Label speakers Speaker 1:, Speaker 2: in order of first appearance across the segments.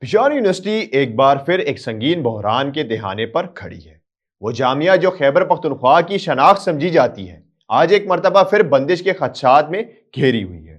Speaker 1: Peshawar university ایک بار پھر ایک سنگین بحران کے دہانے پر کھڑی ہے۔ وہ جامعہ جو خیبر پختونخوا کی شناخت سمجھی جاتی ہے، آج ایک مرتبہ پھر بندش کے خدشات میں گھیری ہوئی ہے۔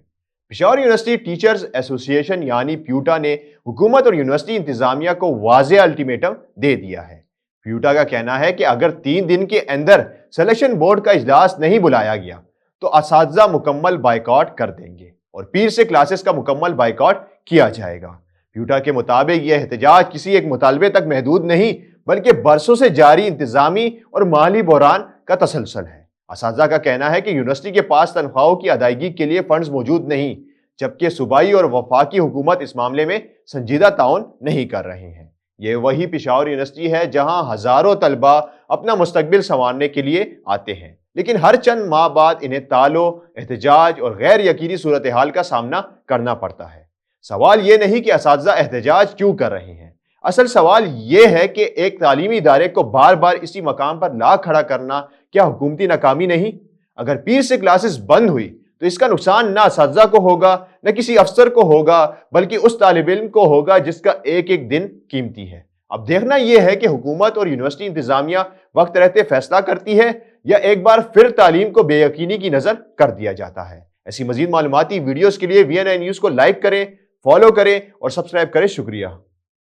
Speaker 1: پشاور یونیورسٹی ٹیچرز ایسوسی ایشن یعنی پیوٹا نے حکومت اور یونیورسٹی انتظامیہ کو واضح الٹیمیٹم دے دیا ہے۔ پیوٹا کا کہنا ہے کہ اگر 3 دن کے اندر سلیکشن بورڈ کا اجلاس نہیں بلایا گیا تو اساتذہ مکمل بائیکاٹ کر دیں گے اور پیر سے کلاسز کا مکمل بائیکاٹ کیا جائے گا۔ پیوٹا کے مطابق یہ احتجاج کسی ایک مطالبے تک محدود نہیں بلکہ برسوں سے جاری انتظامی اور مالی بحران کا تسلسل ہے۔ اساتذہ کا کہنا ہے کہ یونیورسٹی کے پاس تنخواہوں کی ادائیگی کے لیے فنڈز موجود نہیں، جبکہ صوبائی اور وفاقی حکومت اس معاملے میں سنجیدہ تعاون نہیں کر رہے ہیں۔ یہ وہی پشاور یونیورسٹی ہے جہاں ہزاروں طلبہ اپنا مستقبل سنوارنے کے لیے آتے ہیں، لیکن ہر چند ماہ بعد انہیں تالوں، احتجاج اور غیر یقینی صورتحال کا سامنا کرنا پڑتا ہے۔ سوال یہ نہیں کہ اساتذہ احتجاج کیوں کر رہے ہیں، اصل سوال یہ ہے کہ ایک تعلیمی ادارے کو بار بار اسی مقام پر لا کھڑا کرنا کیا حکومتی ناکامی نہیں؟ اگر پیر سے کلاسز بند ہوئی تو اس کا نقصان نہ اساتذہ کو ہوگا، نہ کسی افسر کو ہوگا، بلکہ اس طالب علم کو ہوگا جس کا ایک ایک دن قیمتی ہے۔ اب دیکھنا یہ ہے کہ حکومت اور یونیورسٹی انتظامیہ وقت رہتے فیصلہ کرتی ہے یا ایک بار پھر تعلیم کو بے یقینی کی نظر کر دیا جاتا ہے۔ ایسی مزید معلوماتی ویڈیوز کے لیے VNI نیوز کو لائک کریں، فالو کریں اور سبسکرائب کریں۔ شکریہ۔